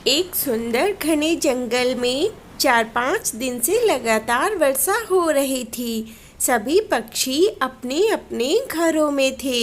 एक सुंदर घने जंगल में 4-5 दिन से लगातार वर्षा हो रही थी। सभी पक्षी अपने अपने घरों में थे,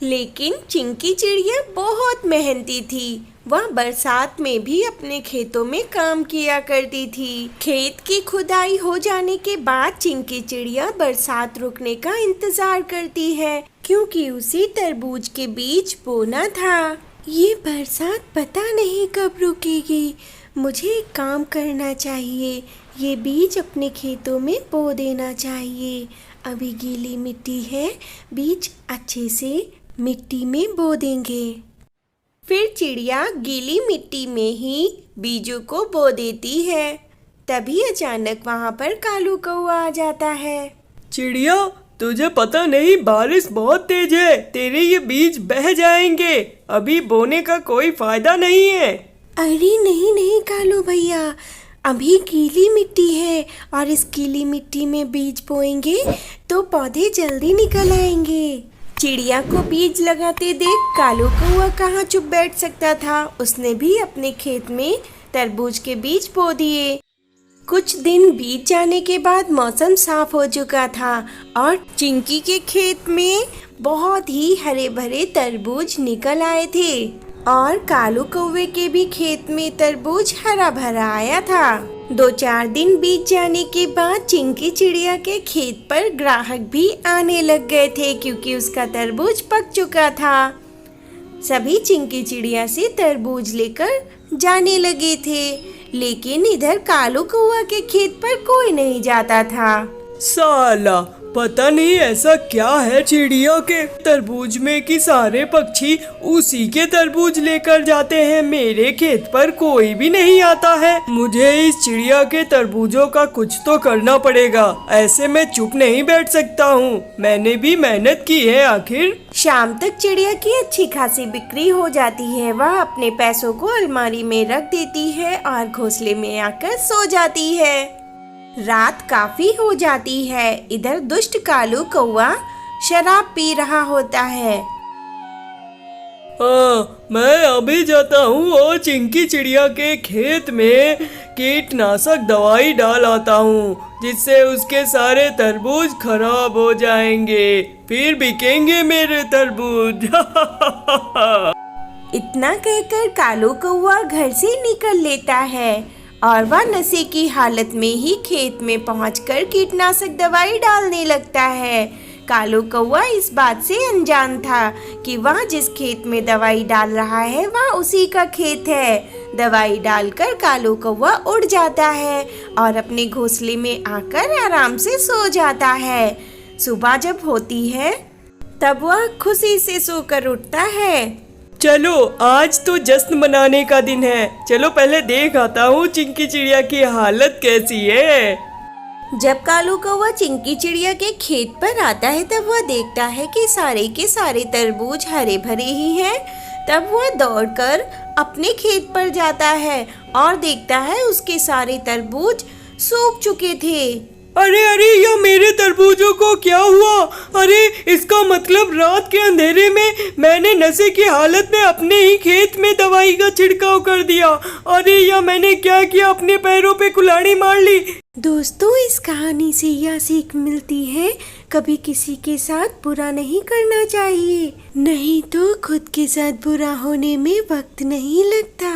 लेकिन चिंकी चिड़िया बहुत मेहनती थी। वह बरसात में भी अपने खेतों में काम किया करती थी। खेत की खुदाई हो जाने के बाद चिंकी चिड़िया बरसात रुकने का इंतजार करती है, क्योंकि उसे तरबूज के बीज बोना था। ये बरसात पता नहीं कब रुकेगी। मुझे एक काम करना चाहिए, ये बीज अपने खेतों में बो देना चाहिए। अभी गीली मिट्टी है, बीज अच्छे से मिट्टी में बो देंगे। फिर चिड़िया गीली मिट्टी में ही बीजों को बो देती है। तभी अचानक वहाँ पर कालू कौआ आ जाता है। चिड़िया, तुझे पता नहीं बारिश बहुत तेज है, तेरे ये बीज बह जाएंगे। अभी बोने का कोई फायदा नहीं है। अरे नहीं नहीं कालू भैया, अभी गीली मिट्टी है और इस गीली मिट्टी में बीज बोएंगे तो पौधे जल्दी निकल आएंगे। चिड़िया को बीज लगाते देख कालू कौआ कहाँ चुप बैठ सकता था। उसने भी अपने खेत में तरबूज के बीज बो दिए। कुछ दिन बीत जाने के बाद मौसम साफ हो चुका था और चिंकी के खेत में बहुत ही हरे भरे तरबूज निकल आए थे और कालू कौवे के भी खेत में तरबूज हरा भरा आया था। 2-4 दिन बीत जाने के बाद चिंकी चिड़िया के खेत पर ग्राहक भी आने लग गए थे, क्योंकि उसका तरबूज पक चुका था। सभी चिंकी चिड़िया से तरबूज लेकर जाने लगे थे, लेकिन इधर कालू कौआ के खेत पर कोई नहीं जाता था। साला पता नहीं ऐसा क्या है चिड़िया के तरबूज में कि सारे पक्षी उसी के तरबूज लेकर जाते हैं। मेरे खेत पर कोई भी नहीं आता है। मुझे इस चिड़िया के तरबूजों का कुछ तो करना पड़ेगा। ऐसे मैं चुप नहीं बैठ सकता हूँ। मैंने भी मेहनत की है आखिर। शाम तक चिड़िया की अच्छी खासी बिक्री हो जाती है। वह अपने पैसों को अलमारी में रख देती है और घोंसले में आकर सो जाती है। रात काफी हो जाती है। इधर दुष्ट कालू कौआ शराब पी रहा होता है। हाँ, मैं अभी जाता हूँ और चिंकी चिड़िया के खेत में कीटनाशक दवाई डाल आता हूँ, जिससे उसके सारे तरबूज खराब हो जाएंगे। फिर बिकेंगे मेरे तरबूज। इतना कहकर कालू कौआ घर से निकल लेता है और वह नशे की हालत में ही खेत में पहुंचकर कीटनाशक दवाई डालने लगता है। कालू कौआ इस बात से अनजान था कि वह जिस खेत में दवाई डाल रहा है वह उसी का खेत है। दवाई डालकर कालू कौआ उड़ जाता है और अपने घोंसले में आकर आराम से सो जाता है। सुबह जब होती है तब वह खुशी से सोकर उठता है। चलो, आज तो जश्न मनाने का दिन है। चलो पहले देख आता हूँ चिंकी चिड़िया की हालत कैसी है। जब कालू कौवा चिंकी चिड़िया के खेत पर आता है तब वह देखता है कि सारे के सारे तरबूज हरे भरे ही हैं। तब वह दौड़कर अपने खेत पर जाता है और देखता है उसके सारे तरबूज सूख चुके थे। अरे अरे, यह मेरे तरबूजों को क्या हुआ? अरे, इसका मतलब रात के अंधेरे में मैंने नशे की हालत में अपने ही खेत में दवाई का छिड़काव कर दिया। अरे, यह मैंने क्या किया? अपने पैरों पे कुल्हाड़ी मार ली। दोस्तों, इस कहानी से यह सीख मिलती है, कभी किसी के साथ बुरा नहीं करना चाहिए, नहीं तो खुद के साथ बुरा होने में वक्त नहीं लगता।